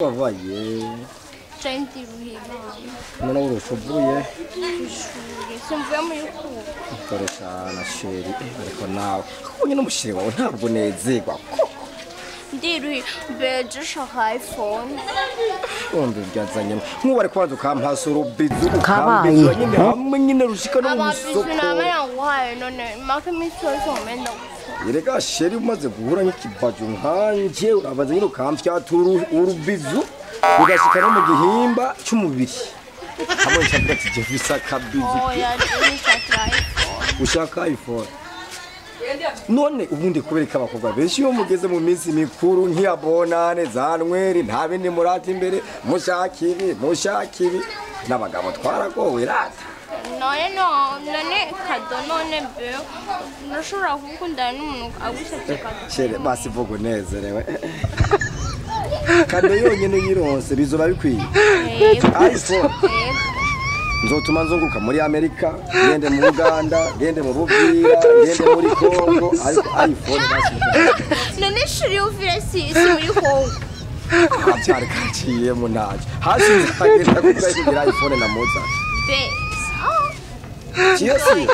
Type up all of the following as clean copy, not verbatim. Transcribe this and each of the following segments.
travailler? Senti ruhira. Non lavoro sciubuie? Sempre muri ku. Koresha na sheri ariko nawe. Kuko n'umushire wawe ntabwo nezerwa. Ndiruhi beje shaka iPhone. Ombe byazanye. Nkuba ari kwanza ukampasa urubizu ukambiza nyine hamwe nyine rushika no mu isoko. Ababizu namara ngwaye none make misozo menda. Yerega sheri umaze guhura nk'ikibazo nkanje urabaza nyine ukamfyatura urubizu ugashika no mu gihimba cy'umubiri. Hamwe cyangwa kigefisa kabizu. Oya ni shaka iPhone. Ushaka iPhone. None ubundi kubereka abakobwa benshi yo mugeze mu minsi mikuru nk'iyabonane za Nweri nta bindi murata imbere mushakibi n'abagabo twaragowe rata. None kado none be nashobora gukundana n'umuntu agushatse kado. Chere basi vuga unezerewe. Kado yonyene yironse bizoba bikwiye. iPhone. Nzotuma nzunguka muri Amerika, ngende mu Uganda, ngende mu Bubwira, ngende muri Kongo, ariko iPhone basi. None shiri uvire si muri Kongo. Abyari kaciye mu naje. Hasi nzagenda kugira iPhone na moza. Chiyasi.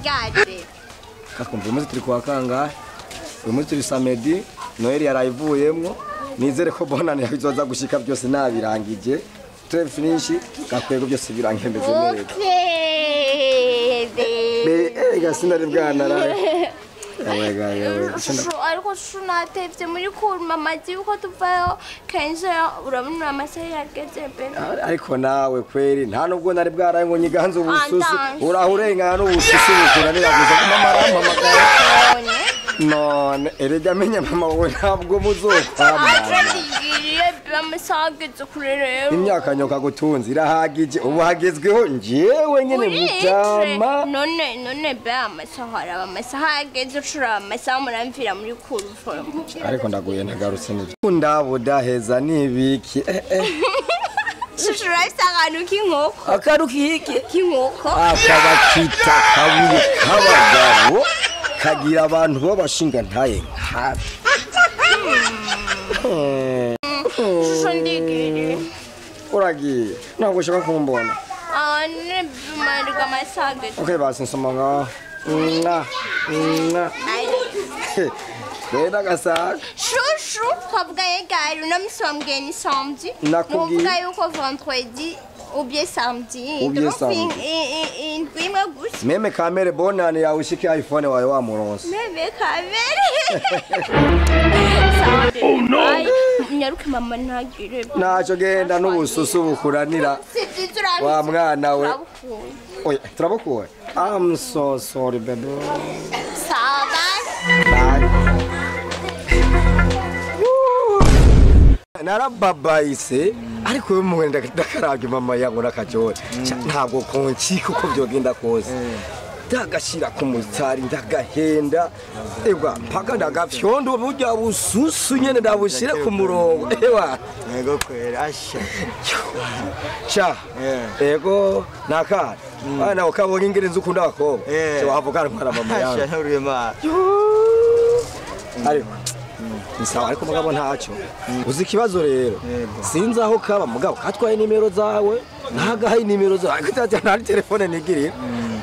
Gade. Kakumva umunsi turi kwa kangahe? Uyu munsi turi samedi, Noel yarayivuyemwo. Nizere ko bonane yabizoza gushika byose nabirangije. Très finish, gakwego byose birangembeze neza. Okay. Gasina ribwana ra. Ariko shunatevye muri cool mama uko tuvayo kenzo urabona amasaha yageze pe. Ariko nawe kweri nta nubwo nari bwaraye ngo nyiganze ubususu urahurengana n'ubususu bukuranira guza mama rampamagara. None erega menya mama we ntabwo muzokwama. Bamusageze kurerero. Imyaka nyoka gutunzi irahagije ubu hagezweho njewe nyene mutama. None be amasaha ageze ucura amasaha muramvira muri kuru form. Ariko ndaguye ndagarutse n'ibyo. Ndabo daheza nibiki. Shishura isangano k'inkoko. Akaru kiki k'inkoko. Akabakita kabuye kabagabo kagira abantu babashinga ntaye nkabe. Shondigiri. Uragiye ntabwo ushaka kumbona. Ne bimariga masage. Okay basi nsoma nga. Beda gasaga. Shushu kwavuga yegari unamusambwiye ni samedi. Nakubwiye. Muvuga yuko vendredi ou bien samedi. Indwimwe gusa. Meme kamere bonane yawe ushike iPhone wawe wamuronse. Meme kamere. Oh no. Nyaruke mama ntagire. Naco genda n'ubususu bukuranira. Wa mwana we. Oya turabukuwe. I'm so sorry baby. Bye. Narababaise ariko we muwenda ndakarabye mama yangu nakajore ntabwo konki kuko byogenda kose ndagashira ku mutari ndagahenda egwa mpaka ndagafyondo burya bususu nyene ndabushire ku murongo ewa ego kwera asha cha ego nakara bana ukabonye ingere nzu kunda bakobwa cyo wavugana mwana mama yangu asha urema ariko Nisawa ariko mugabo ntacyo uzi kibazo rero sinzi aho kaba mugabo katwaye nimero zawe ntagahaye nimero zawe kutaje nta telefone nigiriye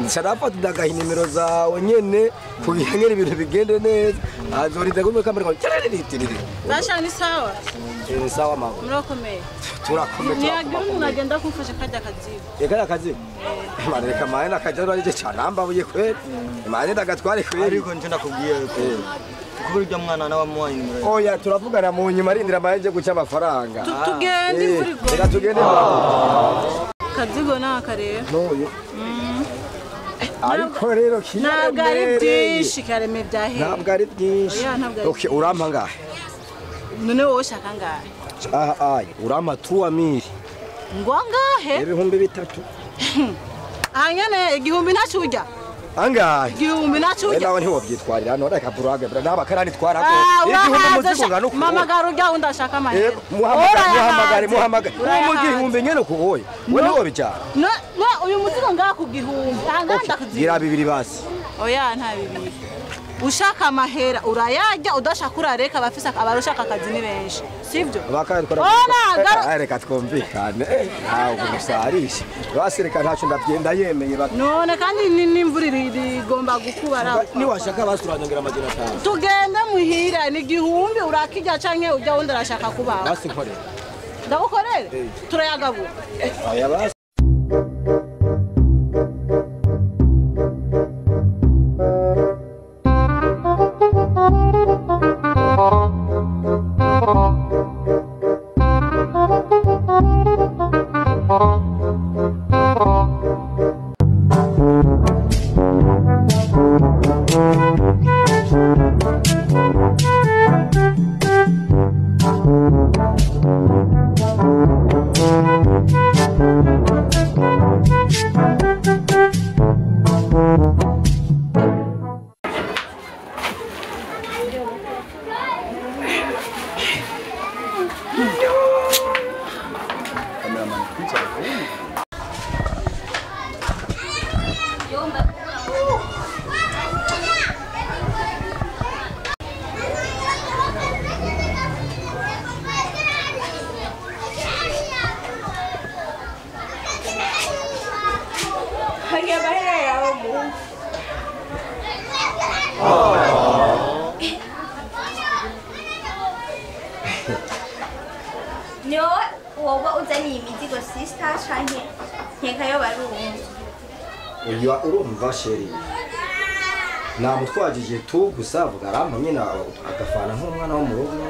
nsharafa ndagahaye nimero zawe nyene kugira ngere ibintu bigende neza azorinde gumwe kamera ngo tiriri Basha ni sawa ni sawa mama murakomeye turakomeye niyagira umuntu agenda kumfasha kajya kaziba yega kaziba mane reka mane nakajya ari cyarambabye kweli mane ndagatware kweli ariko nje ndakubwiye kuburyo mwana na wamuhaye nimero oya turavugana mu nyuma arindira amaje guca amafaranga tugende imvurigo reka tugende kazigo nakareba noyo ariko rero ntabwo ari byinshi kareme byahe ntabwo ari byinshi okay urampa ngahe none wowe ushaka ngahe ay urampa 3000 ngo ngahe ibihumbi 3 anyane igihumbi ntacurya angahe igihumbi ntacurya nawe ntiwobyitwarira hano reka burage bra naba karani twarako igihumbi muzigo ngano ku mamagara urya undashaka amahera muhamagare mu gihumbi nyene kuboye we niwo bijana no uyu muzigo ngaha ku gihumbi anganda kuzigira gira bibiri basi oya nta bibiri ushaka amahera urayarya udashaka urareka abafise abarushaka akazi ni benshi sivyo reka twumvikane ntabwo gusarisha basireka ntacu ndabyenda yemeye none kandi n'imvura igomba gukubara niwashaka basuranyongera amajana 5 tugende muhira ni igihumbi urakijya canke ujya wundi arashaka kubaho basi nkorera ndagukorere turayagabura aya basi Nyo woba uzani imizigo sister canke nkekayo barumva uyu urumva sheri namutwajije tu gusa vuga arampamye na agafana nk'umwana wo mu rugo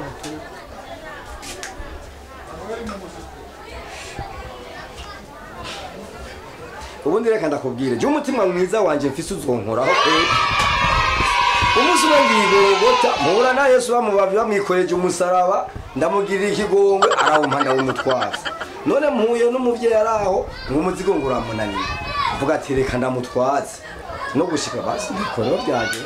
ubundi reka ndakubwire je umutima mwiza wanje mfise uzonkoraho umunsi umwe ngigorogota muhura na Yesu bamubavi bamwikoreje umusaraba ndamugirira ikigongwe arawumpanda w'umutwazi none mpuye n'umuvyeyi araho ngo umuzigo nguramunaniye mvuga ati reka ndamutwaze no gushika basi ndikorero byaje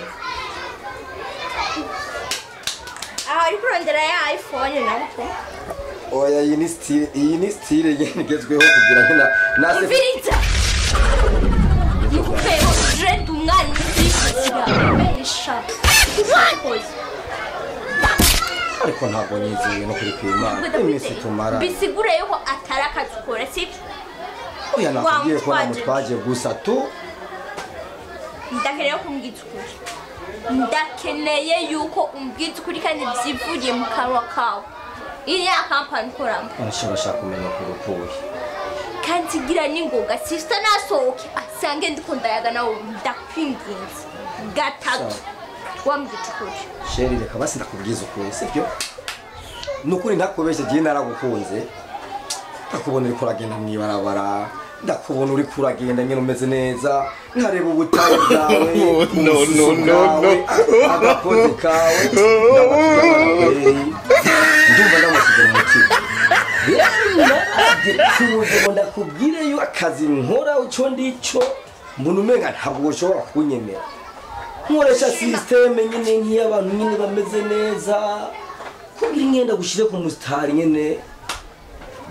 ari kurondera ya iPhone nako oya iyi ni style yengezweho kugira nkina nase Viriza Nikupeo dread umwana n'ishira besha ariko ntabwo nyiziye no kuri kwimana imisi tumara bisigure yuko atarakazi ukora sibyo oya nakubwiye ko namutwaje gusa tu ndakeneye ko umbwiza ukuri ndakeneye yuko umbwiza ukuri kandi byivugiye mu kanwa kawe iyi ya kampani ikoramo arashobora kumenya ko urukuye kandi gira n'ingoga sister nasohoke asange ndiko ndayaga nawe ndakwinginze gatatu wambwiza ukuri sheri reka basi ndakubwiza ukuri sibyo nukuri ndakubeshye gihe naragukunze ndakubona uri kuragenda mwibarabara ndakubona uri kuragenda nyine umeze neza nkareba ubutayi bwawe no agakoze kawe ndumva ndamusigira umutima rero ndakubwire yo akazi nkora uco ndico mbona umenga ntabwo ushobora kunyemera nkoresha systeme nyine nk'iy'abantu nyine bameze neza kugira ingenda gushire ku mustari nyine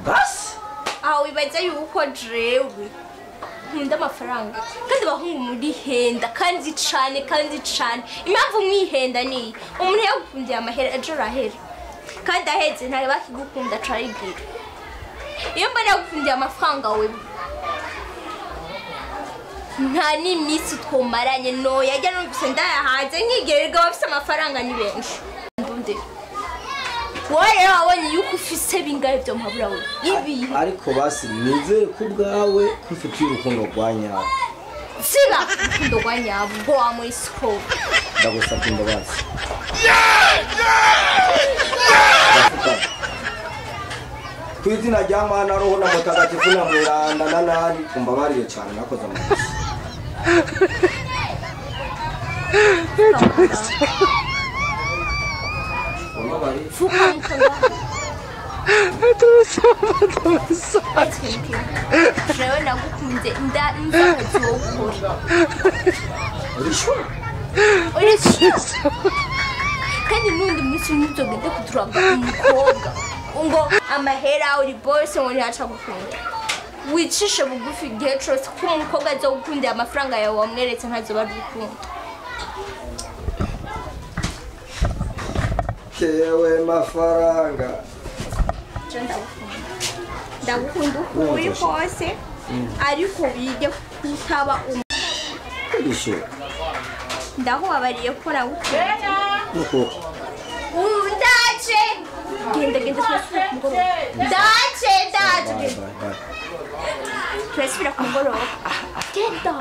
basi aho wibaza yuko jewe nkunda amafaranga kandi bahungu muri henda kandi cane impamvu mwihenda ni umuntu yagukundiye amahera ejo rahera kandi aheze ntari bakigukunda carigira iyo mbona yagukundiye amafaranga we nta n'imisi twomaranye no yajya no gusa ndayahaze nkigererwa bafise amafaranga ni benshi ndunde wowe wabonye yuko ufise bingahe byo mpabura we ibi ariko basi nizere ko ubwawe kufitiye urukundo rwa nyabo siba urukundo rwa nyabo ngo wamuri siko ndagusabye imbabazi ku izina rya Mana roho na mutagatifu na mweranda na nani umbabarire cyane nakoze amakosa fuka mukanga jewe nagukunze ndakazi wo gukora urishura kandi n'undi munsi ntuzogende kuturanga umukobwa ngo amahera uri bose ngo ntiyaca gukunda wicishe bugufi igihe cyose ko umukobwa aza gukundira amafaranga yawe wamweretse ntazoba ari gukunda kewe mafaranga je ndagukunda uko uri kose ariko wige kutaba isho ndahubabariye ko nawukunda nuko ndaje genda ndaje turasubira ku mugoroba genda